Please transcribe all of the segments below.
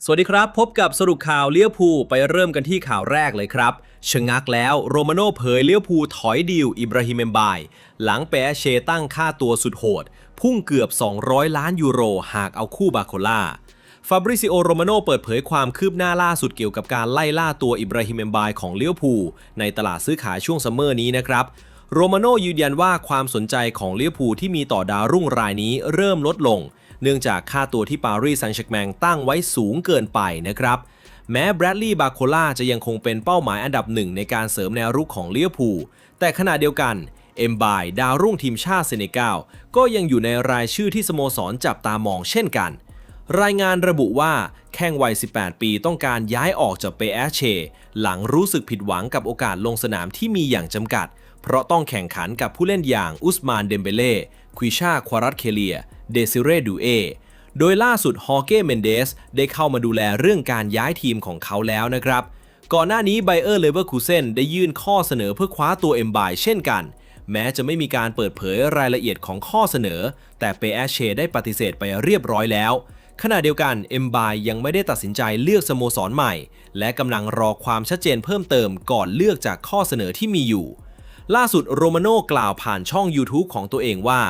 สวัสดีครับพบกับสรุปข่าวเลี้ยวภูลไปเริ่มกันที่ข่าวแรกเลยครับชะงักแล้วโรมาโน่เผยเลี้ยวภูลถอยดีลอิบราฮิมเอมบายหลังเปเชตั้งค่าตัวสุดโหดพุ่งเกือบ200 ล้านยูโรหากเอาคู่บาโคล่าฟาบริซิโอโรมาโน่เปิดเผยความคืบหน้าล่าสุดเกี่ยวกับการไล่ล่าตัวอิบราฮิมเอมบายของเลี้ยวภูลในตลาดซื้อขายช่วงซัมเมอร์นี้นะครับโรมาโน่ยืนยันว่าความสนใจของเลี้ยวภูลที่มีต่อดาวรุ่งรายนี้เริ่มลดลงเนื่องจากค่าตัวที่ปารีสแซงต์แชร์แมงตั้งไว้สูงเกินไปนะครับแม้แบรดลีย์บาโคล่าจะยังคงเป็นเป้าหมายอันดับหนึ่งในการเสริมแนวรุกของลิเวอร์พูลแต่ขณะเดียวกันเอ็มบายดาวรุ่งทีมชาติเซเนกัลก็ยังอยู่ในรายชื่อที่สโมสรจับตามองเช่นกันรายงานระบุว่าแข้งวัย 18 ปีต้องการย้ายออกจากเปเอเชหลังรู้สึกผิดหวังกับโอกาสลงสนามที่มีอย่างจำกัดเพราะต้องแข่งขันกับผู้เล่นอย่างอุสมานเดมเบเล่ควิชาควารัตเคเลียเดซิเรดูเอโดยล่าสุดฮอเก้เมนเดสได้เข้ามาดูแลเรื่องการย้ายทีมของเขาแล้วนะครับก่อนหน้านี้ไบเออร์เลเวอร์คูเซนได้ยื่นข้อเสนอเพื่อคว้าตัวเอ็มบายเช่นกันแม้จะไม่มีการเปิดเผยรายละเอียดของข้อเสนอแต่เปเอเชได้ปฏิเสธไปเรียบร้อยแล้วขณะเดียวกันเอ็มบายยังไม่ได้ตัดสินใจเลือกสโมสรใหม่และกำลังรอความชัดเจนเพิ่มเติมก่อนเลือกจากข้อเสนอที่มีอยู่ล่าสุดโรมาโน่กล่าวผ่านช่อง YouTube ของตัวเองว่า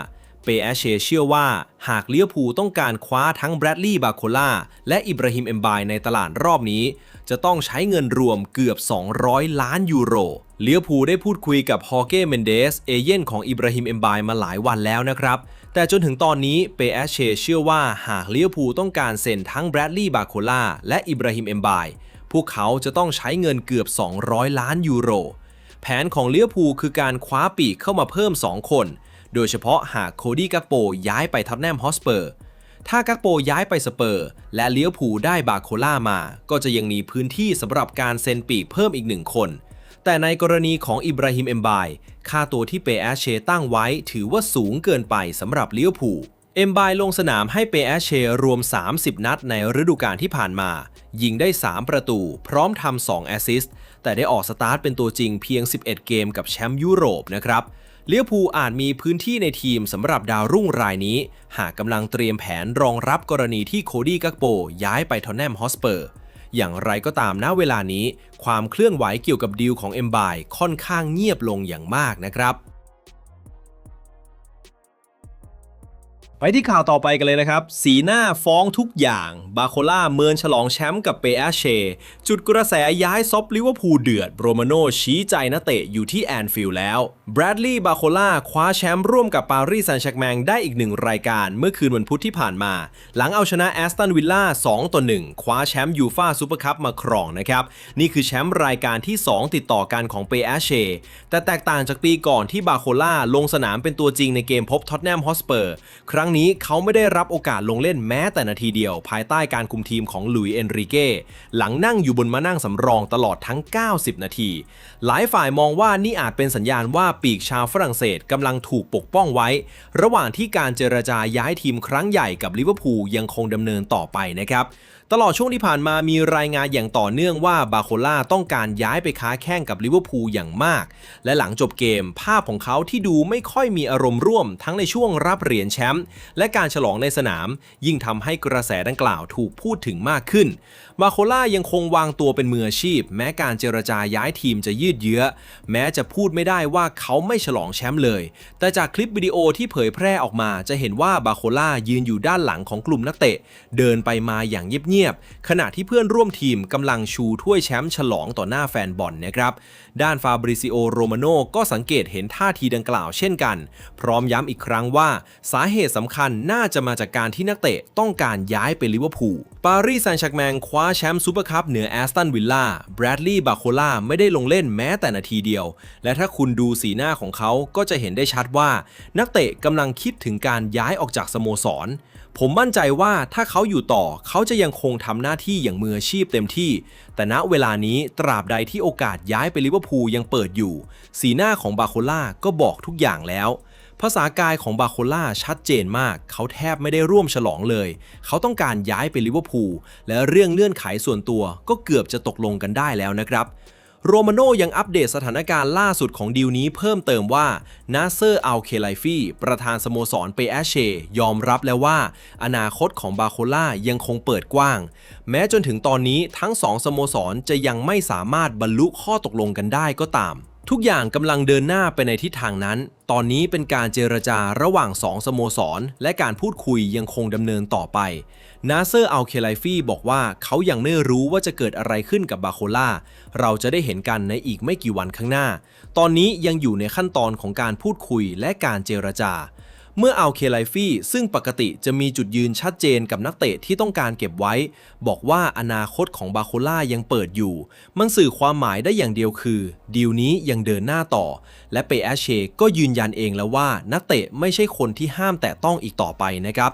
เปเอเชเชื่อว่าหากลิเวอร์พูลต้องการคว้าทั้งแบรดลีย์บาโคล่าและอิบราฮิมเอมบายในตลาดรอบนี้จะต้องใช้เงินรวมเกือบ200 ล้านยูโรลิเวอร์พูลได้พูดคุยกับฮอเก้เมนเดสเอเย่นของอิบราฮิมเอมบายมาหลายวันแล้วนะครับแต่จนถึงตอนนี้เปเอเชเชื่อว่าหากลิเวอร์พูลต้องการเซ็นทั้งแบรดลีย์บาโคล่าและอิบราฮิมเอมบายพวกเขาจะต้องใช้เงินเกือบ200 ล้านยูโรแผนของลิเวอร์พูลคือการคว้าปีกเข้ามาเพิ่ม2 คนโดยเฉพาะหากโคดี้กักโปย้ายไปท็อตแนมฮอตสเปอร์ถ้ากักโปย้ายไปสเปอร์และลิเวอร์พูลได้บาโคล่ามาก็จะยังมีพื้นที่สำหรับการเซ็นปีกเพิ่มอีก1 คนแต่ในกรณีของอิบราฮิมเอมบายค่าตัวที่เปเอเชตั้งไว้ถือว่าสูงเกินไปสำหรับลิเวอร์พูลเอ็มบายลงสนามให้เปเอเชรวม30 นัดในฤดูกาลที่ผ่านมายิงได้3 ประตูพร้อมทำ2 แอสซิสต์แต่ได้ออกสตาร์ทเป็นตัวจริงเพียง11 เกมกับแชมป์ยุโรปนะครับลิเวอร์พูลอาจมีพื้นที่ในทีมสำหรับดาวรุ่งรายนี้หากกำลังเตรียมแผนรองรับกรณีที่โคดี้กักโปย้ายไปท็อตแนมฮอตสเปอร์อย่างไรก็ตามณเวลานี้ความเคลื่อนไหวเกี่ยวกับดีลของเอ็มบายค่อนข้างเงียบลงอย่างมากนะครับไปที่ข่าวต่อไปกันเลยนะครับสีหน้าฟ้องทุกอย่างบาโคล่าเมินฉลองแชมป์กับเปเอเชจุดกระแสย้ายซอฟลิเวอร์พูลเดือดโรมาโน่ชี้ใจนักเตะอยู่ที่แอนฟิลด์แล้วแบรดลีย์บาโคล่าคว้าแชมป์ร่วมกับปารีสแซงต์แชร์แมงได้อีก1 รายการเมื่อคืนวันพุธที่ผ่านมาหลังเอาชนะแอสตันวิลล่า2-1คว้าแชมป์ยูฟ่าซูเปอร์คัพมาครองนะครับนี่คือแชมป์รายการที่2ติดต่อกันของเปเอเชแต่แตกต่างจากปีก่อนที่บาโคล่าลงสนามเป็นตัวจริงในเกมพบท็อตแนมฮอตสเปอร์ครั้งนี้เขาไม่ได้รับโอกาสลงเล่นแม้แต่นาทีเดียวภายใต้การคุมทีมของหลุยส์เอนริเก้หลังนั่งอยู่บนม้านั่งสำรองตลอดทั้ง90 นาทีหลายฝ่ายมองว่านี่อาจเป็นสัญญาณว่าปีกชาวฝรั่งเศสกำลังถูกปกป้องไว้ระหว่างที่การเจรจาย้ายทีมครั้งใหญ่กับลิเวอร์พูลยังคงดำเนินต่อไปนะครับตลอดช่วงที่ผ่านมามีรายงานอย่างต่อเนื่องว่าบาโคล่าต้องการย้ายไปค้าแข่งกับลิเวอร์พูลอย่างมากและหลังจบเกมภาพของเขาที่ดูไม่ค่อยมีอารมณ์ร่วมทั้งในช่วงรับเหรียญแชมป์และการฉลองในสนามยิ่งทำให้กระแสดังกล่าวถูกพูดถึงมากขึ้นบาโคล่ายังคงวางตัวเป็นมืออาชีพแม้การเจรจาย้ายทีมจะยืดเยื้อแม้จะพูดไม่ได้ว่าเขาไม่ฉลองแชมป์เลยแต่จากคลิปวิดีโอที่เผยแพร่ออกมาจะเห็นว่าบาโคล่ายืนอยู่ด้านหลังของกลุ่มนักเตะเดินไปมาอย่างเงียบขณะที่เพื่อนร่วมทีมกำลังชูถ้วยแชมป์ฉลองต่อหน้าแฟนบอลนะครับด้านฟาบริซิโอโรมาโน่ก็สังเกตเห็นท่าทีดังกล่าวเช่นกันพร้อมย้ำอีกครั้งว่าสาเหตุสำคัญน่าจะมาจากการที่นักเตะต้องการย้ายไปลิเวอร์พูลปารีสแซงต์แชร์แมงคว้าแชมป์ซูเปอร์คัพเหนือแอสตันวิลล่าแบรดลีย์บาโคล่าไม่ได้ลงเล่นแม้แต่นาทีเดียวและถ้าคุณดูสีหน้าของเขาก็จะเห็นได้ชัดว่านักเตะกำลังคิดถึงการย้ายออกจากสโมสรผมมั่นใจว่าถ้าเขาอยู่ต่อเขาจะยังคงทำหน้าที่อย่างมืออาชีพเต็มที่แต่ณเวลานี้ตราบใดที่โอกาสย้ายไปลิเวอร์พูลยังเปิดอยู่สีหน้าของบาโคล่าก็บอกทุกอย่างแล้วภาษากายของบาโคล่าชัดเจนมากเขาแทบไม่ได้ร่วมฉลองเลยเขาต้องการย้ายไปลิเวอร์พูลและเรื่องเลื่อนไขส่วนตัวก็เกือบจะตกลงกันได้แล้วนะครับ โรมาโน่ยังอัปเดตสถานการณ์ล่าสุดของดีลนี้เพิ่มเติมว่านาเซอร์อัลเคไลฟีประธานสโมสรเปแอชเชยอมรับแล้วว่าอนาคตของบาโคล่ายังคงเปิดกว้างแม้จนถึงตอนนี้ทั้ง2สโมสรจะยังไม่สามารถบรรลุข้อตกลงกันได้ก็ตามทุกอย่างกำลังเดินหน้าไปในทิศทางนั้นตอนนี้เป็นการเจรจาระหว่าง2สโมสรและการพูดคุยยังคงดำเนินต่อไปนาเซอร์อัลเคไลฟีบอกว่าเขายังไม่รู้ว่าจะเกิดอะไรขึ้นกับบาโคล่าเราจะได้เห็นกันในอีกไม่กี่วันข้างหน้าตอนนี้ยังอยู่ในขั้นตอนของการพูดคุยและการเจรจาเมื่ออัลเคไลฟีซึ่งปกติจะมีจุดยืนชัดเจนกับนักเตะที่ต้องการเก็บไว้บอกว่าอนาคตของบาโคล่ายังเปิดอยู่มันสื่อความหมายได้อย่างเดียวคือดีลนี้ยังเดินหน้าต่อและเปแอชเชก็ยืนยันเองแล้วว่านักเตะไม่ใช่คนที่ห้ามแตะต้องอีกต่อไปนะครับ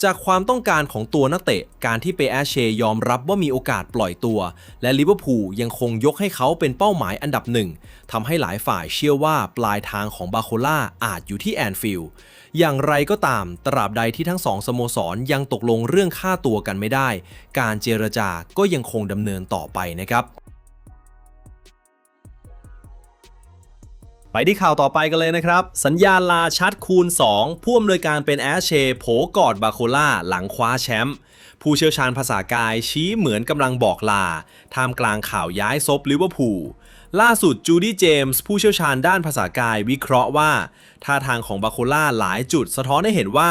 จากความต้องการของตัวนักเตะการที่เปแอชเชยอมรับว่ามีโอกาสปล่อยตัวและลิเวอร์พูลยังคงยกให้เขาเป็นเป้าหมายอันดับหนึ่งทำให้หลายฝ่ายเชื่อว่าปลายทางของบาโคล่าอาจอยู่ที่แอนฟิลด์อย่างไรก็ตามตราบใดที่ทั้ง2สโมสรยังตกลงเรื่องค่าตัวกันไม่ได้การเจรจาก็ยังคงดำเนินต่อไปนะครับไปที่ข่าวต่อไปกันเลยนะครับสัญญาณลาชัดคูณ2ผู้อำนวยการเป็นแอชเชโผกอดบาโคล่าหลังคว้าแชมป์ผู้เชี่ยวชาญภาษากายชี้เหมือนกำลังบอกลาท่ามกลางข่าวย้ายซบลิเวอร์พูลล่าสุดจูดี้เจมส์ผู้เชี่ยวชาญด้านภาษากายวิเคราะห์ว่าท่าทางของบาโคล่าหลายจุดสะท้อนให้เห็นว่า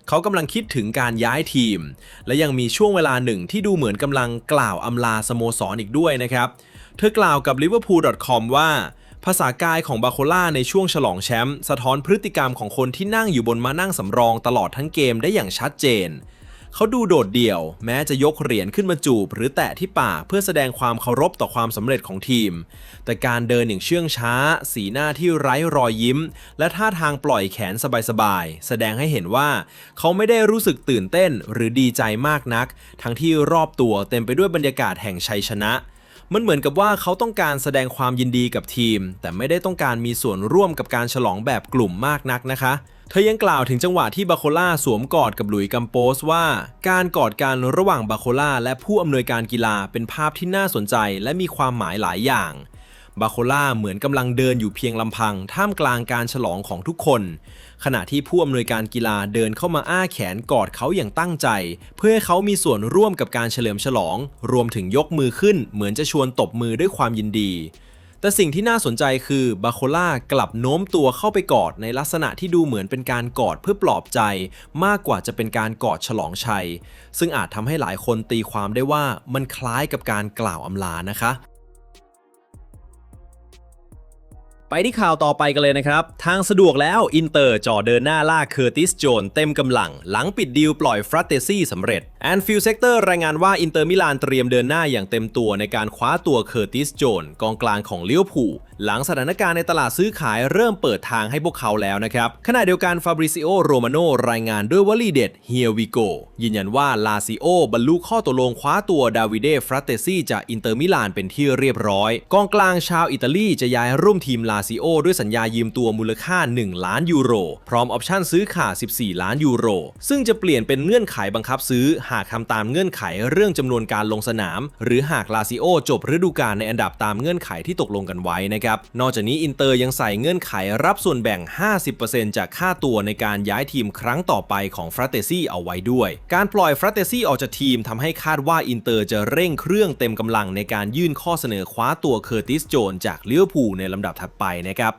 เขากำลังคิดถึงการย้ายทีมและยังมีช่วงเวลาหนึ่งที่ดูเหมือนกำลังกล่าวอำลาสโมสรอีกด้วยนะครับเธอกล่าวกับ liverpool.com ว่าภาษากายของบาโคล่าในช่วงฉลองแชมป์สะท้อนพฤติกรรมของคนที่นั่งอยู่บนม้านั่งสำรองตลอดทั้งเกมได้อย่างชัดเจนเขาดูโดดเดี่ยวแม้จะยกเหรียญขึ้นมาจูบหรือแตะที่ปากเพื่อแสดงความเคารพต่อความสำเร็จของทีมแต่การเดินอย่างเชื่องช้าสีหน้าที่ไร้รอยยิ้มและท่าทางปล่อยแขนสบายๆแสดงให้เห็นว่าเขาไม่ได้รู้สึกตื่นเต้นหรือดีใจมากนักทั้งที่รอบตัวเต็มไปด้วยบรรยากาศแห่งชัยชนะมันเหมือนกับว่าเขาต้องการแสดงความยินดีกับทีมแต่ไม่ได้ต้องการมีส่วนร่วมกับการฉลองแบบกลุ่มมากนักนะคะเธอยังกล่าวถึงจังหวะที่บาโคล่าสวมกอดกับหลุยส์กัมโปสว่าการกอดกันระหว่างบาโคล่าและผู้อำนวยการกีฬาเป็นภาพที่น่าสนใจและมีความหมายหลายอย่างบาโคล่าเหมือนกำลังเดินอยู่เพียงลำพังท่ามกลางการฉลองของทุกคนขณะที่ผู้อำนวยการกีฬาเดินเข้ามาอ้าแขนกอดเขาอย่างตั้งใจเพื่อให้เขามีส่วนร่วมกับการเฉลิมฉลองรวมถึงยกมือขึ้นเหมือนจะชวนตบมือด้วยความยินดีแต่สิ่งที่น่าสนใจคือบาโคล่ากลับโน้มตัวเข้าไปกอดในลักษณะที่ดูเหมือนเป็นการกอดเพื่อปลอบใจมากกว่าจะเป็นการกอดฉลองชัยซึ่งอาจทำให้หลายคนตีความได้ว่ามันคล้ายกับการกล่าวอำลานะคะไปที่ข่าวต่อไปกันเลยนะครับทางสะดวกแล้วอินเตอร์จ่อเดินหน้าล่าเคอร์ติสโจนเต็มกำลังหลังปิดดีลปล่อยฟรัตเตซี่สำเร็จแอนฟิลด์เซกเตอร์รายงานว่าอินเตอร์มิลานเตรียมเดินหน้าอย่างเต็มตัวในการคว้าตัวเคอร์ติสโจนกองกลางของลิเวอร์พูลหลังสถานการณ์ในตลาดซื้อขายเริ่มเปิดทางให้พวกเขาแล้วนะครับขณะเดียวกันฟาบริซิโอโรมาโนรายงานด้วยวลีเด็ด Here we go ยืนยันว่าลาซิโอบรรลุข้อตกลงคว้าตัวดาวิเดฟรัตเตซี่จากอินเตอร์มิลานเป็นที่เรียบร้อยกองกลางชาวอิตาลีจะย้ายร่วมทีมลาซิโอด้วยสัญญายืมตัวมูลค่า1 ล้านยูโรพร้อมออปชั่นซื้อขาด14 ล้านยูโรซึ่งจะเปลี่ยนเป็นเงื่อนไขบังคับซื้อหากทำตามเงื่อนไขเรื่องจำนวนการลงสนามหรือหากลาซิโอจบฤดูกาลในอันดับตามเงื่อนไขที่ตกลงกันไว้นะครับนอกจากนี้อินเตอร์ยังใส่เงื่อนไขรับส่วนแบ่ง 50% จากค่าตัวในการย้ายทีมครั้งต่อไปของฟรัตเตซี่เอาไว้ด้วยการปล่อยฟรัตเตซี่ออกจากทีมทำให้คาดว่าอินเตอร์จะเร่งเครื่องเต็มกำลังในการยื่นข้อเสนอคว้าตัวเคอร์ติสโจนจากลิเวอร์พูลในลำดับถัดไปนะครับ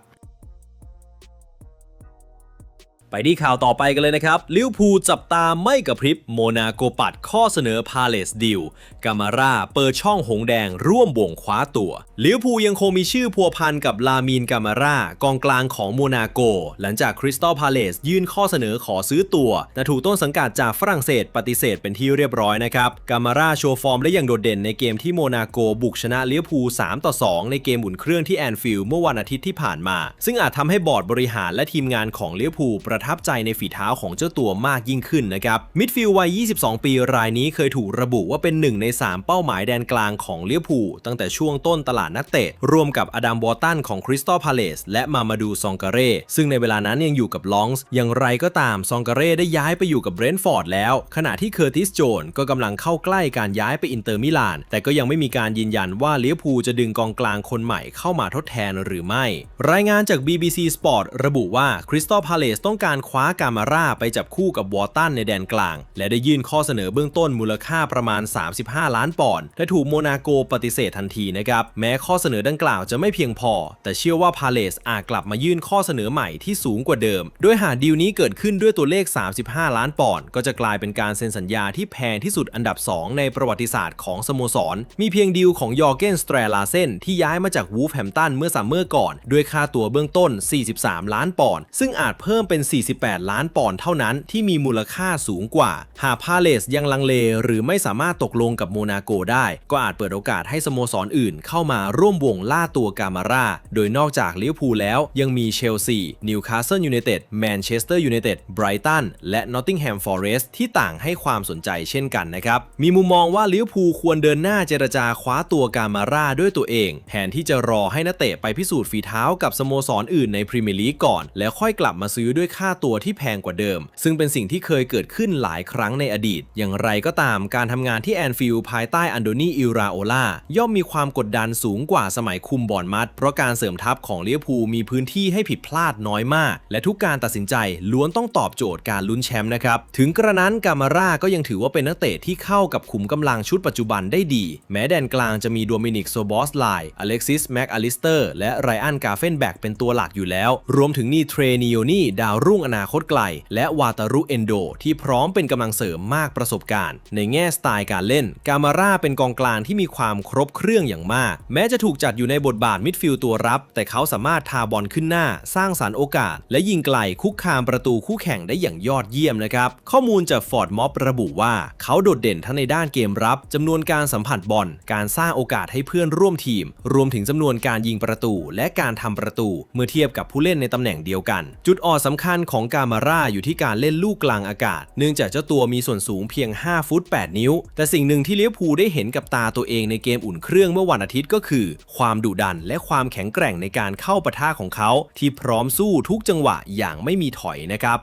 ไปที่ข่าวต่อไปกันเลยนะครับลิเวอร์พูลจับตาไม่กระพริบโมนาโกปัดข้อเสนอพาเลสดิลกามาร่าเปิดช่องหงแดงร่วมบ่งคว้าตัวลิเวอร์พูลยังคงมีชื่อพัวพันกับลามีนกามาร่ากองกลางของโมนาโกหลังจากคริสตัลพาเลสยื่นข้อเสนอขอซื้อตัวแต่ถูกต้นสังกัดจากฝรั่งเศสปฏิเสธเป็นที่เรียบร้อยนะครับกามาร่าโชว์ฟอร์มได้อย่างโดดเด่นในเกมที่โมนาโกบุกชนะลิเวอร์พูล 3-2 ในเกมอุ่นเครื่องที่แอนฟิลด์เมื่อวันอาทิตย์ที่ผ่านมาซึ่งอาจทำให้บอร์ดบริหารและทีมงานของลิเวอร์พูลประ ประทับใจในฝีเท้าของเจ้าตัวมากยิ่งขึ้นนะครับมิดฟิลด์วัย 22 ปีรายนี้เคยถูกระบุว่าเป็น1ใน3เป้าหมายแดนกลางของลิเวอร์พูลตั้งแต่ช่วงต้นตลาดนักเตะรวมกับอดัม วอร์ตันของคริสตัลพาเลซและมามาดูซองการ์ซึ่งในเวลานั้นยังอยู่กับลองส์อย่างไรก็ตามซองการ์ได้ย้ายไปอยู่กับเบรนท์ฟอร์ดแล้วขณะที่เคอร์ติส โจนส์ก็กำลังเข้าใกล้การย้ายไปอินเตอร์มิลานแต่ก็ยังไม่มีการยืนยันว่าลิเวอร์พูลจะดึงกองกลางคนใหม่เข้ามาทดแทนหรือไม่รายงานจาก BBC Sport ระบุว่าคริสตัลพาเลซต้องการคว้ากามาร่าไปจับคู่กับวอร์ตันในแดนกลางและได้ยื่นข้อเสนอเบื้องต้นมูลค่าประมาณ35 ล้านปอนด์แต่ถูกโมนาโกปฏิเสธทันทีนะครับแม้ข้อเสนอดังกล่าวจะไม่เพียงพอแต่เชื่อว่าพาเลซอาจกลับมายื่นข้อเสนอใหม่ที่สูงกว่าเดิมโดยหากดีลนี้เกิดขึ้นด้วยตัวเลข35 ล้านปอนด์ก็จะกลายเป็นการเซ็นสัญญาที่แพงที่สุดอันดับ2ในประวัติศาสตร์ของสโมสรมีเพียงดีลของยอร์เกน สแตรลาเซนที่ย้ายมาจากวูฟแฮมป์ตันเมื่อซัมเมอร์ก่อนด้วยค่าตัวเบื้องต้น43 ล้านปอนด์ซึ่งอาจเพิ่มเป็น48 ล้านปอนด์เท่านั้นที่มีมูลค่าสูงกว่าหากพาเลซยังลังเลหรือไม่สามารถตกลงกับโมนาโกได้ก็อาจเปิดโอกาสให้สโมสรอื่นเข้ามาร่วมวงล่าตัวกามาร่าโดยนอกจากลิเวอร์พูลแล้วยังมีเชลซีนิวคาสเซิลยูไนเต็ดแมนเชสเตอร์ยูไนเต็ดไบรตันและนอตติงแฮมฟอเรสต์ที่ต่างให้ความสนใจเช่นกันนะครับมีมุมมองว่าลิเวอร์พูลควรเดินหน้าเจรจาคว้าตัวกามาร่าด้วยตัวเองแทนที่จะรอให้นักเตะไปพิสูจน์ฝีเท้ากับสโมสรอื่นในพรีเมียร์ลีกก่อนแล้วค่อยกลับมาซื้อด้วยค่าตัวที่แพงกว่าเดิมซึ่งเป็นสิ่งที่เคยเกิดขึ้นหลายครั้งในอดีตอย่างไรก็ตามการทำงานที่แอนฟิลด์ภายใต้อันโดนี อิราโอลาย่อมมีความกดดันสูงกว่าสมัยคุมบอร์นมัธเพราะการเสริมทัพของลิเวอร์พูลมีพื้นที่ให้ผิดพลาดน้อยมากและทุกการตัดสินใจล้วนต้องตอบโจทย์การลุ้นแชมป์นะครับถึงกระนั้นกามาร่าก็ยังถือว่าเป็นนักเตะที่เข้ากับขุมกำลังชุดปัจจุบันได้ดีแม้แดนกลางจะมีโดมินิก โซบอสไลน์อเล็กซิส แม็กอลิสเตอร์และไรอัน กาเฟนแบ็กเป็นตัวหลักอยู่แล้วรวมถึงนีเทรนิโอนี่ดาวรุ่งอนาคตไกลและวาตารุเอนโดที่พร้อมเป็นกำลังเสริมมากประสบการณ์ในแง่สไตล์การเล่นกามาร่าเป็นกองกลางที่มีความครบเครื่องอย่างมากแม้จะถูกจัดอยู่ในบทบาทมิดฟิลด์ตัวรับแต่เขาสามารถทาบอลขึ้นหน้าสร้างสรรค์โอกาสและยิงไกลคุกคามประตูคู่แข่งได้อย่างยอดเยี่ยมนะครับข้อมูลจากฟอร์ดม็อบระบุว่าเขาโดดเด่นทั้งในด้านเกมรับจำนวนการสัมผัสบอลการสร้างโอกาสให้เพื่อนร่วมทีมรวมถึงจำนวนการยิงประตูและการทำประตูเมื่อเทียบกับผู้เล่นในตำแหน่งเดียวกันจุดอ่อนสำคัญของกามาร่าอยู่ที่การเล่นลูกกลางอากาศเนื่องจากเจ้าตัวมีส่วนสูงเพียง5 ฟุต 8 นิ้วแต่สิ่งหนึ่งที่ลิเวอร์พูลได้เห็นกับตาตัวเองในเกมอุ่นเครื่องเมื่อวันอาทิตย์ก็คือความดุดันและความแข็งแกร่งในการเข้าปะทะของเขาที่พร้อมสู้ทุกจังหวะอย่างไม่มีถอยนะครับ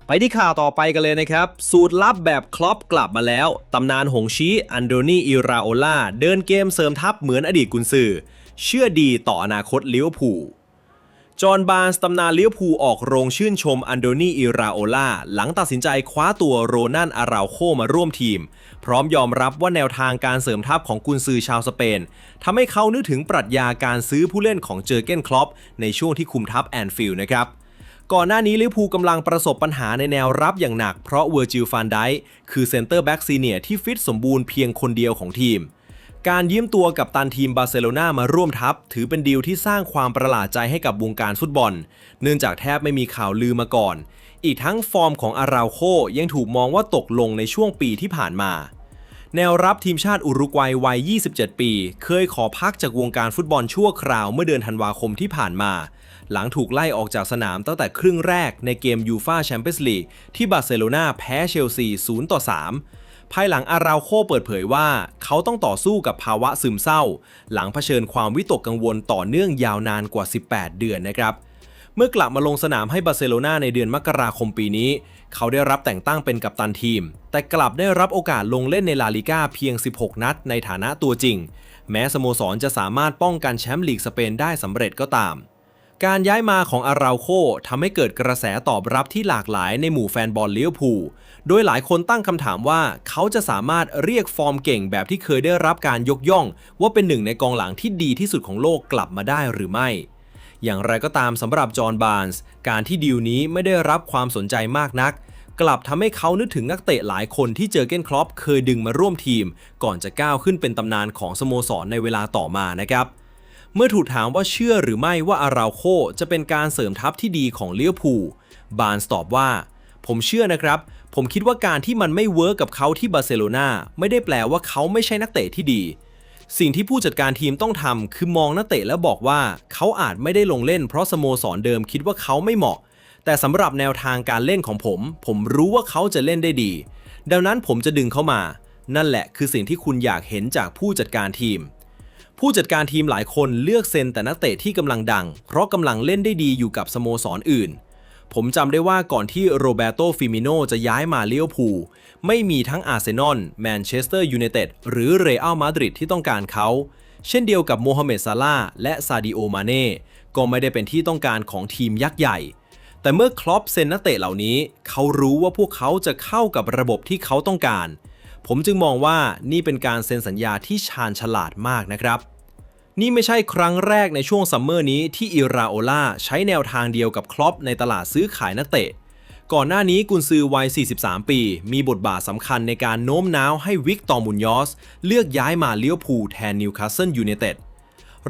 ไปที่ข่าวต่อไปกันเลยนะครับสูตรลับแบบคล็อปกลับมาแล้วตำนานหงชี้อันโดนี อิราโอลาเดินเกมเสริมทัพเหมือนอดีตกุนซือเชื่อดีต่ออนาคตลิเวอร์พูลจอห์น บาร์นส์ตำนานลิเวอร์พูลออกโรงชื่นชมอันโดนี อิราโอลาหลังตัดสินใจคว้าตัวโรนัล อาราโคมาร่วมทีมพร้อมยอมรับว่าแนวทางการเสริมทัพของกุนซือชาวสเปนทำให้เขานึกถึงปรัชญาการซื้อผู้เล่นของเจอร์เก้น คล็อปในช่วงที่คุมทัพแอนฟิลด์นะครับก่อนหน้านี้ลิเวอร์พูลกำลังประสบปัญหาในแนวรับอย่างหนักเพราะเวอร์จิล ฟานไดค์คือเซนเตอร์แบ็กซีเนียร์ที่ฟิตสมบูรณ์เพียงคนเดียวของทีมการยืมตัวกับตันทีมบาร์เซโลนามาร่วมทัพถือเป็นดีลที่สร้างความประหลาดใจให้กับวงการฟุตบอลเนื่องจากแทบไม่มีข่าวลือมาก่อนอีกทั้งฟอร์มของอาราโคยังถูกมองว่าตกลงในช่วงปีที่ผ่านมาแนวรับทีมชาติอุรุกวัยวัย 27 ปีเคยขอพักจากวงการฟุตบอลชั่วคราวเมื่อเดือนธันวาคมที่ผ่านมาหลังถูกไล่ออกจากสนามตั้งแต่ครึ่งแรกในเกมยูฟ่าแชมเปี้ยนส์ลีกที่บาร์เซโลนาแพ้เชลซี 0-3ภายหลังอาราโคเปิดเผยว่าเขาต้องต่อสู้กับภาวะซึมเศร้าหลังเผชิญความวิตกกังวลต่อเนื่องยาวนานกว่า 18 เดือนนะครับเมื่อกลับมาลงสนามให้บาร์เซโลนาในเดือนมกราคมปีนี้เขาได้รับแต่งตั้งเป็นกัปตันทีมแต่กลับได้รับโอกาสลงเล่นในลาลิก้าเพียง 16 นัดในฐานะตัวจริงแม้สโมสรจะสามารถป้องกันแชมป์ลีกสเปนได้สำเร็จก็ตามการย้ายมาของอาราโคทำให้เกิดกระแสตอบรับที่หลากหลายในหมู่แฟนบอลลิเวอร์พูลโดยหลายคนตั้งคำถามว่าเขาจะสามารถเรียกฟอร์มเก่งแบบที่เคยได้รับการยกย่องว่าเป็นหนึ่งในกองหลังที่ดีที่สุดของโลกกลับมาได้หรือไม่อย่างไรก็ตามสำหรับจอห์น บาร์นส์การที่ดีลนี้ไม่ได้รับความสนใจมากนักกลับทำให้เขานึกถึงนักเตะหลายคนที่เจอร์เก้น คล็อปเคยดึงมาร่วมทีมก่อนจะก้าวขึ้นเป็นตำนานของสโมสรในเวลาต่อมานะครับเมื่อถูกถามว่าเชื่อหรือไม่ว่าอาราโคจะเป็นการเสริมทัพที่ดีของลิเวอร์พูลบาร์นส์ตอบว่าผมเชื่อนะครับผมคิดว่าการที่มันไม่เวิร์กกับเขาที่บาร์เซโลนาไม่ได้แปลว่าเขาไม่ใช่นักเตะที่ดี สิ่งที่ผู้จัดการทีมต้องทำคือมองนักเตะแล้วบอกว่าเขาอาจไม่ได้ลงเล่นเพราะสโมสรเดิมคิดว่าเขาไม่เหมาะแต่สำหรับแนวทางการเล่นของผมรู้ว่าเขาจะเล่นได้ดีดังนั้นผมจะดึงเขามานั่นแหละคือสิ่งที่คุณอยากเห็นจากผู้จัดการทีมผู้จัดการทีมหลายคนเลือกเซ็นแต่นักเตะที่กำลังดังเพราะกำลังเล่นได้ดีอยู่กับสโมสรอื่นผมจำได้ว่าก่อนที่โรเบโต ฟิมิโนจะย้ายมาลิเวอร์พูลไม่มีทั้งอาร์เซนอลแมนเชสเตอร์ยูไนเต็ดหรือเรอัลมาดริดที่ต้องการเขาเช่นเดียวกับโมฮัมเหม็ด ซาลาห์และซาดิโอ มาเน่ก็ไม่ได้เป็นที่ต้องการของทีมยักษ์ใหญ่แต่เมื่อคล็อปเซ็นนักเตะเหล่านี้เขารู้ว่าพวกเขาจะเข้ากับระบบที่เขาต้องการผมจึงมองว่านี่เป็นการเซ็นสัญญาที่ชาญฉลาดมากนะครับนี่ไม่ใช่ครั้งแรกในช่วงซัมเมอร์นี้ที่อิราโอล่าใช้แนวทางเดียวกับคล็อปในตลาดซื้อขายนักเตะก่อนหน้านี้กุนซือวัย 43 ปีมีบทบาทสำคัญในการโน้มน้าวให้วิกตอร์ มุนยอสเลือกย้ายมาลิเวอร์พูลแทนนิวคาสเซิลยูไนเต็ด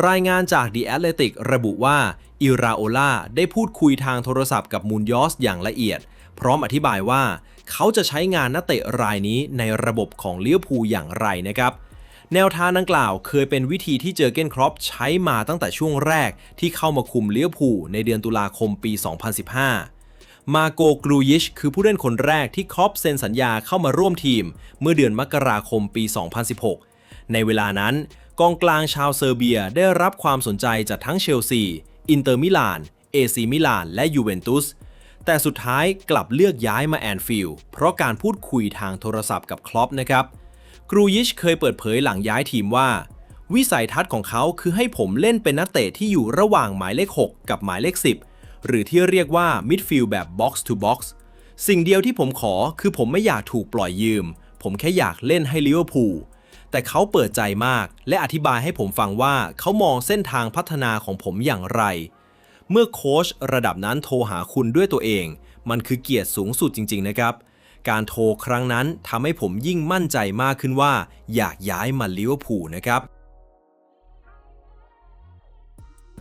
รายงานจาก The Athletic ระบุว่าอิราโอล่าได้พูดคุยทางโทรศัพท์กับมุนยอสอย่างละเอียดพร้อมอธิบายว่าเขาจะใช้งานนักเตะรายนี้ในระบบของลิเวอร์พูลอย่างไรนะครับแนวทางดังกล่าวเคยเป็นวิธีที่เจอร์เก้น คล็อปใช้มาตั้งแต่ช่วงแรกที่เข้ามาคุมลิเวอร์พูลในเดือนตุลาคมปี 2015 มาโก กรูยิชคือผู้เล่นคนแรกที่คล็อปเซ็นสัญญาเข้ามาร่วมทีมเมื่อเดือนมกราคมปี 2016 ในเวลานั้นกองกลางชาวเซอร์เบียได้รับความสนใจจากทั้งเชลซีอินเตอร์มิลานเอซีมิลานและยูเวนตุสแต่สุดท้ายกลับเลือกย้ายมาแอนฟิลด์เพราะการพูดคุยทางโทรศัพท์กับคล็อปนะครับกรูยิชเคยเปิดเผยหลังย้ายทีมว่าวิสัยทัศน์ของเขาคือให้ผมเล่นเป็นนักเตะที่อยู่ระหว่างหมายเลข 6 กับหมายเลข 10 หรือที่เรียกว่ามิดฟิลด์แบบ box to box สิ่งเดียวที่ผมขอคือผมไม่อยากถูกปล่อยยืมผมแค่อยากเล่นให้ลิเวอร์พูลแต่เขาเปิดใจมากและอธิบายให้ผมฟังว่าเขามองเส้นทางพัฒนาของผมอย่างไรเมื่อโค้ชระดับนั้นโทรหาคุณด้วยตัวเองมันคือเกียรติสูงสุดจริงๆนะครับการโทรครั้งนั้นทำให้ผมยิ่งมั่นใจมากขึ้นว่าอยากย้ายมาลิเวอร์พูลนะครับ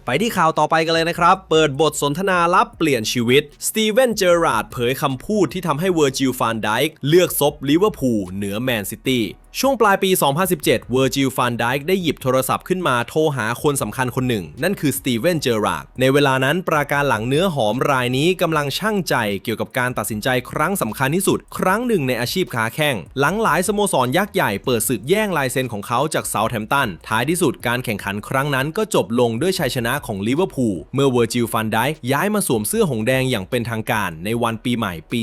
ไปที่ข่าวต่อไปกันเลยนะครับเปิดบทสนทนาลับเปลี่ยนชีวิตสตีเวน เจอราร์ดเผยคำพูดที่ทำให้เวอร์จิล ฟานไดค์เลือกซบลิเวอร์พูลเหนือแมนซิตี้ช่วงปลายปี 2017 เวอร์จิล ฟานไดค์ได้หยิบโทรศัพท์ขึ้นมาโทรหาคนสำคัญคนหนึ่งนั่นคือสตีเวน เจอราร์ดในเวลานั้นปราการหลังเนื้อหอมรายนี้กำลังชั่งใจเกี่ยวกับการตัดสินใจครั้งสำคัญที่สุดครั้งหนึ่งในอาชีพค้าแข่งหลังหลายสโมสรยักษ์ใหญ่เปิดศึกแย่งลายเซ็นของเขาจากเซาท์แฮมป์ตันท้ายที่สุดการแข่งขันครั้งนั้นก็จบลงด้วยชัยชนะของลิเวอร์พูลเมื่อเวอร์จิล ฟานไดค์ย้ายมาสวมเสื้อหงแดงอย่างเป็นทางการในวันปีใหม่ปี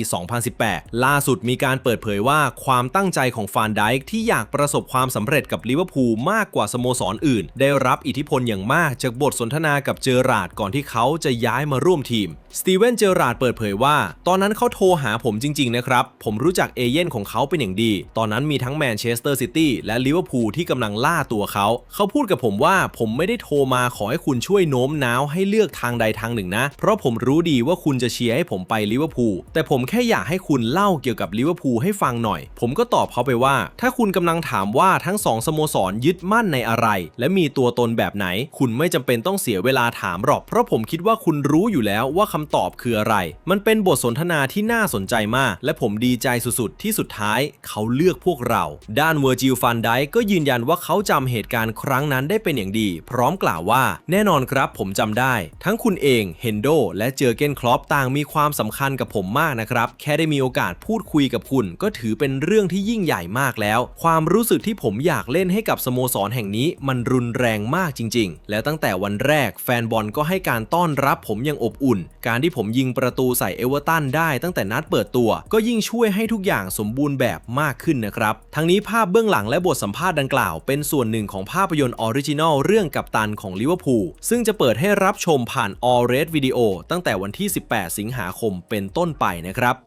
2018 ล่าสุดมีการเปิดเผยว่าความตั้งใจของฟานไดค์ที่อยากประสบความสำเร็จกับลิเวอร์พูลมากกว่าสโมสรอื่นได้รับอิทธิพลอย่างมากจากบทสนทนากับเจอราร์ดก่อนที่เขาจะย้ายมาร่วมทีมสตีเวน เจอราร์ดเปิดเผยว่าตอนนั้นเขาโทรหาผมจริงๆนะครับผมรู้จักเอเย่นของเขาเป็นอย่างดีตอนนั้นมีทั้งแมนเชสเตอร์ซิตี้และลิเวอร์พูลที่กำลังล่าตัวเขาพูดกับผมว่าผมไม่ได้โทรมาขอให้คุณช่วยโน้มน้าวให้เลือกทางใดทางหนึ่งนะเพราะผมรู้ดีว่าคุณจะเชียร์ให้ผมไปลิเวอร์พูลแต่ผมแค่อยากให้คุณเล่าเกี่ยวกับลิเวอร์พูลให้ฟังหน่อยผมก็ตอบเขาไปว่าถ้าคุณกำลังถามว่าทั้งสองสโมสรยึดมั่นในอะไรและมีตัวตนแบบไหนคุณไม่จำเป็นต้องเสียเวลาถามหรอกเพราะผมคิดว่าคุณรู้อยู่แล้วว่าคำตอบคืออะไรมันเป็นบทสนทนาที่น่าสนใจมากและผมดีใจสุดๆที่สุดท้ายเขาเลือกพวกเราด้านเวอร์จิล ฟานไดค์ก็ยืนยันว่าเขาจำเหตุการณ์ครั้งนั้นได้เป็นอย่างดีพร้อมกล่าวว่าแน่นอนครับผมจำได้ทั้งคุณเองเฮนโดและเจอร์เก้น คล็อปต่างมีความสำคัญกับผมมากนะครับแค่ได้มีโอกาสพูดคุยกับคุณก็ถือเป็นเรื่องที่ยิ่งใหญ่มากแล้วความรู้สึกที่ผมอยากเล่นให้กับสโมสรแห่งนี้มันรุนแรงมากจริงๆและตั้งแต่วันแรกแฟนบอลก็ให้การต้อนรับผมอย่างอบอุ่นการที่ผมยิงประตูใส่เอเวอร์ตันได้ตั้งแต่นัดเปิดตัวก็ยิ่งช่วยให้ทุกอย่างสมบูรณ์แบบมากขึ้นนะครับทั้งนี้ภาพเบื้องหลังและบทสัมภาษณ์ดังกล่าวเป็นส่วนหนึ่งของภาพยนตร์ออริจินอลเรื่องกัปตันของลิเวอร์พูลซึ่งจะเปิดให้รับชมผ่าน All Red Video ตั้งแต่วันที่ 18 สิงหาคมเป็นต้นไปนะครับ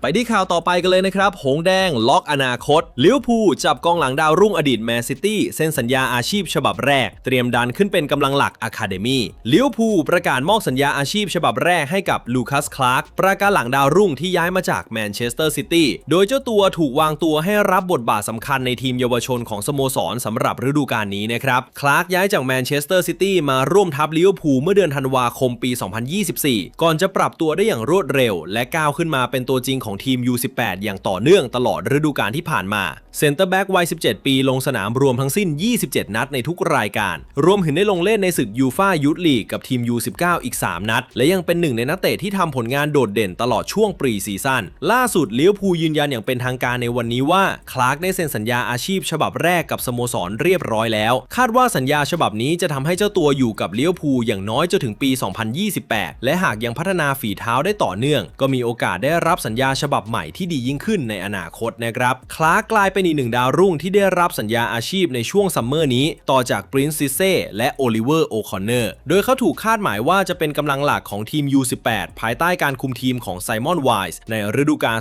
ไปที่ข่าวต่อไปกันเลยนะครับหงแดงล็อกอนาคตลิเวอร์พูลจับกองหลังดาวรุ่งอดีตแมนซิตี้เซ็นสัญญาอาชีพฉบับแรกเตรียมดันขึ้นเป็นกำลังหลักอะคาเดมี่ลิเวอร์พูลประกาศมอบสัญญาอาชีพฉบับแรกให้กับลูคัส คลาร์กประกาศหลังดาวรุ่งที่ย้ายมาจากแมนเชสเตอร์ซิตี้โดยเจ้าตัวถูกวางตัวให้รับบทบาทสำคัญในทีมเยาวชนของสโมสรสำหรับฤดูกาลนี้นะครับคลาร์กย้ายจากแมนเชสเตอร์ซิตี้มาร่วมทัพลิเวอร์พูลเมื่อเดือนธันวาคมปี 2024 ก่อนจะปรับตัวได้อย่างรวดเร็วและก้าวขึ้นมาเป็นตัวจริงของ ของทีม U18 อย่างต่อเนื่องตลอดฤดูกาลที่ผ่านมาเซนเตอร์แบ็กวัย 17 ปีลงสนามรวมทั้งสิ้น 27 นัดในทุกรายการรวมถึงได้ลงเล่นในศึกยูฟ่ายูทลีกกับทีม U19 อีก 3 นัดและยังเป็นหนึ่งในนักเตะที่ทำผลงานโดดเด่นตลอดช่วงปรีซีซั่นล่าสุดลิเวอร์พูลยืนยันอย่างเป็นทางการในวันนี้ว่าคลาร์กได้เซ็นสัญญาอาชีพฉบับแรกกับสโมสรเรียบร้อยแล้วคาดว่าสัญญาฉบับนี้จะทำให้เจ้าตัวอยู่กับลิเวอร์พูลอย่างน้อยจนถึงปี 2028 และหากยังพัฒนาฝีเท้าได้ต่อเนื่องก็มีโอกาสได้รับสัญญาฉบับใหม่ที่ดียิ่งขึ้นในอนาคตนะครับคลาร์กกลายเป็นอีกหนึ่งดาวรุ่งที่ได้รับสัญญาอาชีพในช่วงซัมเมอร์นี้ต่อจากปรินซ์ซิเซ่และโอลิเวอร์โอคอนเนอร์โดยเขาถูกคาดหมายว่าจะเป็นกำลังหลักของทีม U18 ภายใต้การคุมทีมของไซมอนไวส์ในฤดูกาล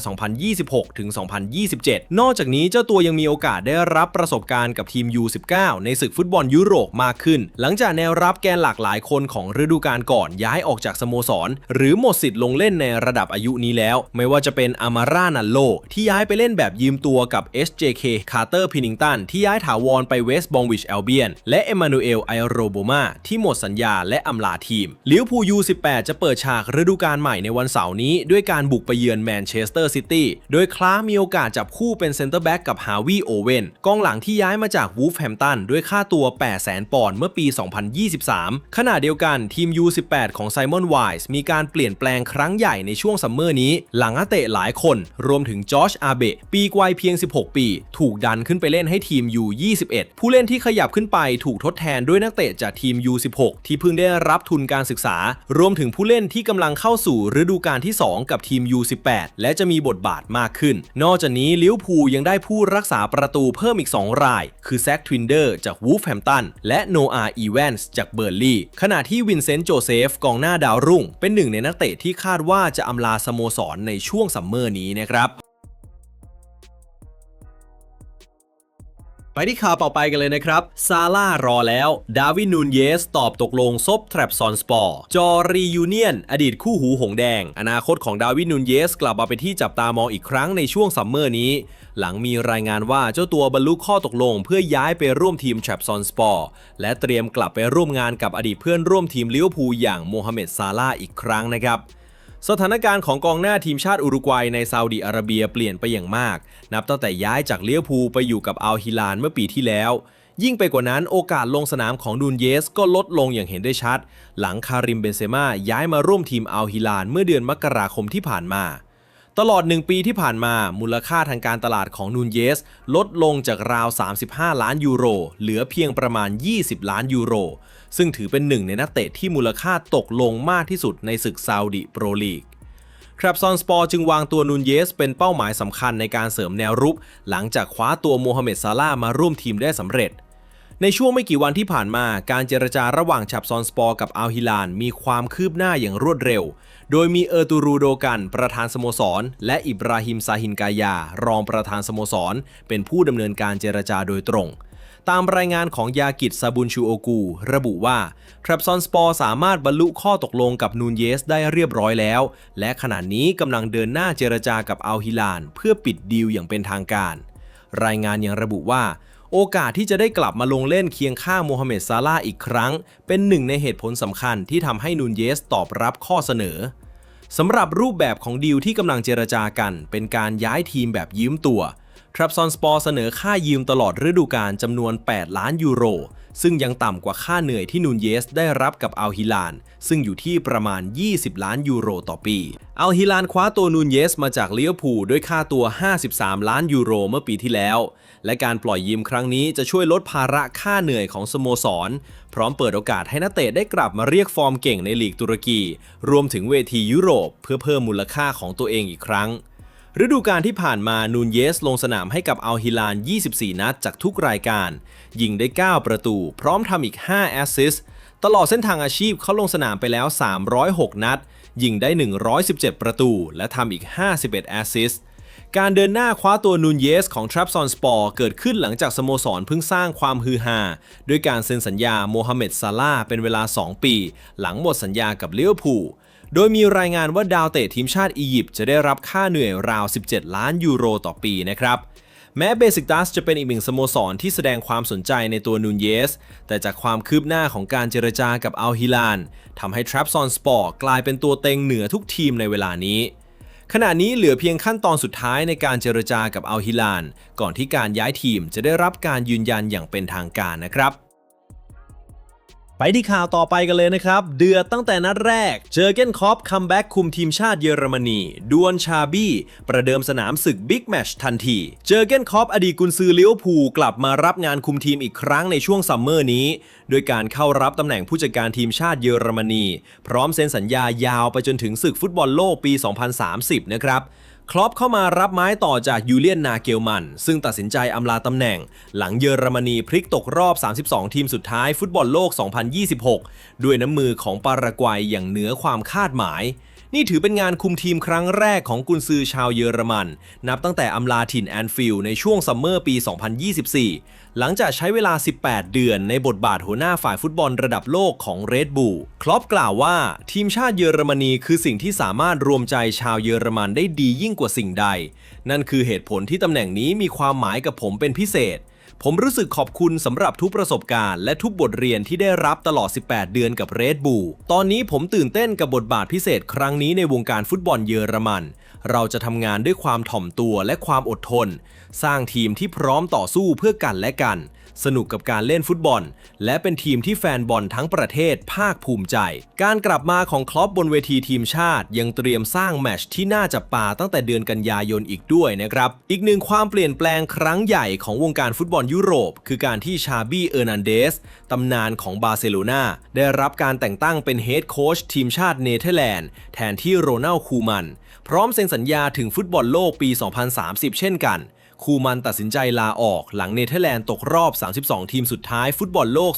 2026 ถึง 2027 นอกจากนี้เจ้าตัวยังมีโอกาสได้รับประสบการณ์กับทีม U19 ในศึกฟุตบอลยุโรปมากขึ้นหลังจากแนวรับแกนหลักหลายคนของฤดูกาลก่อนย้ายออกจากสโมสรหรือหมดสิทธิ์ลงเล่นในระดับอายุนี้แล้วไม่ว่าจะเป็นอามาร่านัลโลที่ย้ายไปเล่นแบบยืมตัวกับ SJK คาร์เตอร์พินิงตันที่ย้ายถาวรไปเวสต์บอมวิชแอลเบียนและเอมานูเอลไอโรโบมาที่หมดสัญญาและอำลาทีมลิเวอร์พูล U18 จะเปิดฉากฤดูกาลใหม่ในวันเสาร์นี้ด้วยการบุกไปเยือนแมนเชสเตอร์ซิตี้โดยคลาร์กมีโอกาสจับคู่เป็นเซนเตอร์แบ็กกับฮาวิโอเวนกองหลังที่ย้ายมาจากวูฟแฮมป์ตันด้วยค่าตัว 800,000 ปอนด์เมื่อปี 2023 ขณะเดียวกันทีม U18 ของไซมอนไวส์มีการเปลี่ยนแปลงครั้งใหญ่ในช่วงซัมเมอร์นี้หลังนักเตะหลายคนรวมถึงจอร์จอาเบะปีวัยเพียง 16 ปีถูกดันขึ้นไปเล่นให้ทีม U21 ผู้เล่นที่ขยับขึ้นไปถูกทดแทนด้วยนักเตะจากทีม U16 ที่เพิ่งได้รับทุนการศึกษารวมถึงผู้เล่นที่กำลังเข้าสู่ฤดูกาลที่ 2 กับทีม U18 และจะมีบทบาทมากขึ้นนอกจากนี้ลิเวอร์พูลยังได้ผู้รักษาประตูเพิ่มอีก 2 รายคือแซคทวินเดอร์จากวูฟแฮมป์ตันและโนอาห์ อีแวนส์จากเบอร์ลี่ขณะที่วินเซนต์โจเซฟกองหน้าดาวรุ่งเป็นหนึ่งในนักเตะที่คาดว่าจะอำลาสโมสรในช่วงซัมเมอร์นี้นะครับไปที่ข่าวต่อไปกันเลยนะครับซาร่ารอแล้วดาร์วิน นูนเยสตอบตกลงซบแทรปซอนสปอร์จอรียูเนียนอดีตคู่หูหงแดงอนาคตของดาร์วิน นูนเยสกลับมาเป็นที่จับตามองอีกครั้งในช่วงซัมเมอร์นี้หลังมีรายงานว่าเจ้าตัวบรรลุข้อตกลงเพื่อย้ายไปร่วมทีมแทรปซอนสปอร์และเตรียมกลับไปร่วมงานกับอดีตเพื่อนร่วมทีมลิเวอร์พูลอย่างโมฮัมเหม็ดซาร่าอีกครั้งนะครับสถานการณ์ของกองหน้าทีมชาติอุรุกวัยในซาอุดิอาระเบียเปลี่ยนไปอย่างมากนับตั้งแต่ย้ายจากลิเวอร์พูลไปอยู่กับอัลฮิลาลเมื่อปีที่แล้วยิ่งไปกว่านั้นโอกาสลงสนามของนูนเยสก็ลดลงอย่างเห็นได้ชัดหลังคาริมเบนเซม่าย้ายมาร่วมทีมอัลฮิลาลเมื่อเดือนมกราคมที่ผ่านมาตลอด1 ปีที่ผ่านมามูลค่าทางการตลาดของนูนเยสลดลงจากราว35 ล้านยูโรเหลือเพียงประมาณ20 ล้านยูโรซึ่งถือเป็นหนึ่งในนักเตะที่มูลค่าตกลงมากที่สุดในศึกซาอุดิโปรลีกทรัปซอนสปอร์จึงวางตัวนูนเยสเป็นเป้าหมายสำคัญในการเสริมแนวรุกหลังจากคว้าตัวโมฮัมเหม็ดซาร่ามาร่วมทีมได้สำเร็จในช่วงไม่กี่วันที่ผ่านมาการเจรจาระหว่างทรัปซอนสปอร์กับอัลฮิลาลมีความคืบหน้าอย่างรวดเร็วโดยมีตูรูโดกันประธานสโมสรและอิบราฮิมซาฮินกายารองประธานสโมสรเป็นผู้ดำเนินการเจรจาโดยตรงตามรายงานของยากิตซาบุนชูโอกูระบุว่าทรัปซอนสปอร์สามารถบรรลุข้อตกลงกับนูนเยสได้เรียบร้อยแล้วและขณะนี้กำลังเดินหน้าเจรจากับอัลฮิลาลเพื่อปิดดีลอย่างเป็นทางการรายงานยังระบุว่าโอกาสที่จะได้กลับมาลงเล่นเคียงข้างโมฮัมเหม็ดซาร่าอีกครั้งเป็นหนึ่งในเหตุผลสำคัญที่ทำให้นูนเยสตอบรับข้อเสนอสำหรับรูปแบบของดีลที่กำลังเจรจากันเป็นการย้ายทีมแบบยืมตัวทรัปซอนสปอร์เสนอค่ายืมตลอดฤดูกาลจำนวน8 ล้านยูโรซึ่งยังต่ำกว่าค่าเหนื่อยที่นูนเยสได้รับกับอัลฮิลาลซึ่งอยู่ที่ประมาณ20 ล้านยูโรต่อปีอัลฮิลาลคว้าตัวนูนเยสมาจากลิเวอร์พูลด้วยค่าตัว53 ล้านยูโรเมื่อปีที่แล้วและการปล่อยยืมครั้งนี้จะช่วยลดภาระค่าเหนื่อยของสโมสรพร้อมเปิดโอกาสให้นักเตะได้กลับมาเรียกฟอร์มเก่งในลีกตุรกีรวมถึงเวทียุโรปเพื่อเพิ่มมูลค่าของตัวเองอีกครั้งฤดูกาลที่ผ่านมานูนเยสลงสนามให้กับอัลฮิลาล24 นัดจากทุกรายการยิงได้9 ประตูพร้อมทำอีก5 แอสซิสต์ตลอดเส้นทางอาชีพเขาลงสนามไปแล้ว306 นัดยิงได้117 ประตูและทำอีก51 แอสซิสต์การเดินหน้าคว้าตัวนูนเยสของทรัปซอนสปอร์เกิดขึ้นหลังจากสโมสรเพิ่งสร้างความฮือฮาด้วยการเซ็นสัญญาโมฮัมเหม็ดซาร่าเป็นเวลา2 ปีหลังหมดสัญญากับลิเวอร์พูลโดยมีรายงานว่าดาวเตะทีมชาติอียิปต์จะได้รับค่าเหนื่อยราว17 ล้านยูโรต่อปีนะครับแม้เบซิกตัสจะเป็นอีกหนึ่งสโมสรที่แสดงความสนใจในตัวนูนเยสแต่จากความคืบหน้าของการเจรจากับอัลฮิลาลทำให้ทรัปซอนสปอร์กลายเป็นตัวเต็งเหนือทุกทีมในเวลานี้ ขณะนี้เหลือเพียงขั้นตอนสุดท้ายในการเจรจากับอัลฮิลาลก่อนที่การย้ายทีมจะได้รับการยืนยันอย่างเป็นทางการนะครับไปที่ข่าวต่อไปกันเลยนะครับเดือดตั้งแต่นัดแรกเจอร์เก้นคล็อปคัมแบ็กคุมทีมชาติเยอรมนีดวลชาบี้ประเดิมสนามศึกบิ๊กแมตช์ทันทีเจอร์เก้นคล็อปอดีตกุนซือลิเวอร์พูลกลับมารับงานคุมทีมอีกครั้งในช่วงซัมเมอร์นี้โดยการเข้ารับตำแหน่งผู้จัดการทีมชาติเยอรมนีพร้อมเซ็นสัญญายาวไปจนถึงศึกฟุตบอลโลกปี 2030 นะครับคล็อปเข้ามารับไม้ต่อจากยูเลียนนาเกลมันซึ่งตัดสินใจอำลาตำแหน่งหลังเยอรมนีพลิกตกรอบ 32 ทีมสุดท้ายฟุตบอลโลก 2026 ด้วยน้ำมือของปารากวัยอย่างเหนือความคาดหมายนี่ถือเป็นงานคุมทีมครั้งแรกของกุนซือชาวเยอรมันนับตั้งแต่อำลาถิ่นแอนฟิลด์ในช่วงซัมเมอร์ปี 2024 หลังจากใช้เวลา 18 เดือนในบทบาทหัวหน้าฝ่ายฟุตบอลระดับโลกของเรดบูลคล็อปกล่าวว่าทีมชาติเยอรมนีคือสิ่งที่สามารถรวมใจชาวเยอรมันได้ดียิ่งกว่าสิ่งใดนั่นคือเหตุผลที่ตำแหน่งนี้มีความหมายกับผมเป็นพิเศษผมรู้สึกขอบคุณสำหรับทุกประสบการณ์และทุกบทเรียนที่ได้รับตลอด 18 เดือนกับเรดบูลตอนนี้ผมตื่นเต้นกับบทบาทพิเศษครั้งนี้ในวงการฟุตบอลเยอรมันเราจะทำงานด้วยความถ่อมตัวและความอดทนสร้างทีมที่พร้อมต่อสู้เพื่อกันและกันสนุกกับการเล่นฟุตบอลและเป็นทีมที่แฟนบอลทั้งประเทศภาคภูมิใจการกลับมาของคล็อปบนเวทีทีมชาติยังเตรียมสร้างแมตช์ที่น่าจับตาตั้งแต่เดือนกันยายนอีกด้วยนะครับอีกหนึ่งความเปลี่ยนแปลงครั้งใหญ่ของวงการฟุตบอลยุโรปคือการที่ชาบี้เออร์นันเดสตำนานของบาร์เซโลนาได้รับการแต่งตั้งเป็นเฮดโค้ชทีมชาติเนเธอร์แลนด์แทนที่โรนัลด์ คูมันพร้อมเซ็นสัญญาถึงฟุตบอลโลกปี 2030 เช่นกันคูมันตัดสินใจลาออกหลังเนเธอร์แลนด์ตกรอบ 32 ทีมสุดท้ายฟุตบอลโลก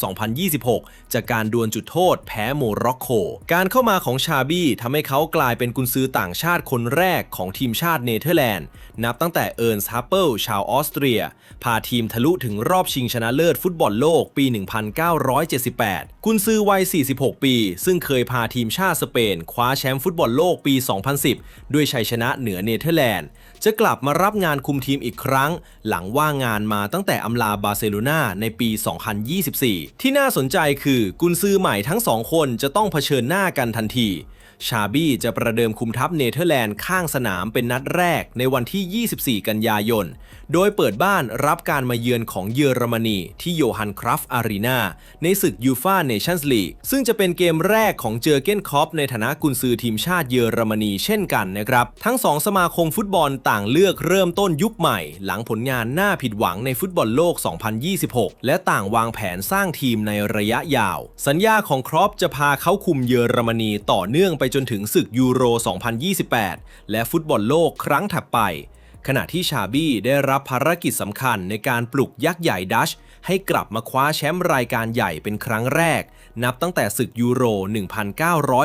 2026 จากการดวลจุดโทษแพ้โมร็อกโกการเข้ามาของชาบี้ทำให้เขากลายเป็นกุนซือต่างชาติคนแรกของทีมชาติเนเธอร์แลนด์นับตั้งแต่เอิร์นส์ ฮัปเปิลชาวออสเตรียพาทีมทะลุถึงรอบชิงชนะเลิศฟุตบอลโลกปี 1978 กุนซือวัย 46 ปีซึ่งเคยพาทีมชาติสเปนคว้าแชมป์ฟุตบอลโลกปี 2010 ด้วยชัยชนะเหนือเนเธอร์แลนด์จะกลับมารับงานคุมทีมอีกครั้งหลังว่างงานมาตั้งแต่อำลาบาร์เซโลนาในปี 2024 ที่น่าสนใจคือกุนซือใหม่ทั้งสองคนจะต้องเผชิญหน้ากันทันทีชาบี้จะประเดิมคุมทัพเนเธอร์แลนด์ข้างสนามเป็นนัดแรกในวันที่ 24 กันยายนโดยเปิดบ้านรับการมาเยือนของเยอรมนีที่โยฮันครัฟอารีนาในศึกยูฟ่าเนชั่นส์ลีกซึ่งจะเป็นเกมแรกของเจอร์เก้นคล็อปในฐานะกุนซือทีมชาติเยอรมนีเช่นกันนะครับทั้งสองสมาคมฟุตบอลต่างเลือกเริ่มต้นยุคใหม่หลังผลงานน่าผิดหวังในฟุตบอลโลก 2026 และต่างวางแผนสร้างทีมในระยะยาวสัญญาของคล็อปจะพาเขาคุมเยอรมนีต่อเนื่องไปจนถึงศึกยูโร 2028 และฟุตบอลโลกครั้งถัดไปขณะที่ชาบี้ได้รับภารกิจสำคัญในการปลุกยักษ์ใหญ่ดัชให้กลับมาคว้าแชมป์รายการใหญ่เป็นครั้งแรกนับตั้งแต่ศึกยูโร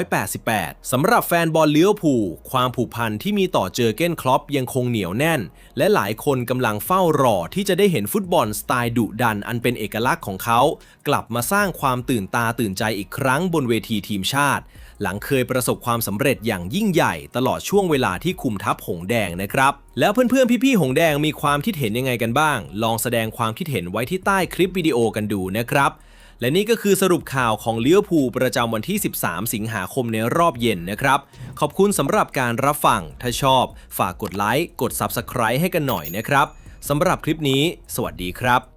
1988 สำหรับแฟนบอลลิเวอร์พูลความผูกพันที่มีต่อเจอร์เก้นคล็อปยังคงเหนียวแน่นและหลายคนกำลังเฝ้ารอที่จะได้เห็นฟุตบอลสไตล์ดุดันอันเป็นเอกลักษณ์ของเขากลับมาสร้างความตื่นตาตื่นใจอีกครั้งบนเวทีทีมชาติหลังเคยประสบความสำเร็จอย่างยิ่งใหญ่ตลอดช่วงเวลาที่คุมทัพหงส์แดงนะครับแล้วเพื่อนๆพี่ๆหงส์แดงมีความคิดเห็นยังไงกันบ้างลองแสดงความคิดเห็นไว้ที่ใต้คลิปวิดีโอกันดูนะครับและนี่ก็คือสรุปข่าวของลิเวอร์พูลประจำวันที่ 13 สิงหาคมในรอบเย็นนะครับขอบคุณสำหรับการรับฟังถ้าชอบฝากกดไลค์กด Subscribe ให้กันหน่อยนะครับสำหรับคลิปนี้สวัสดีครับ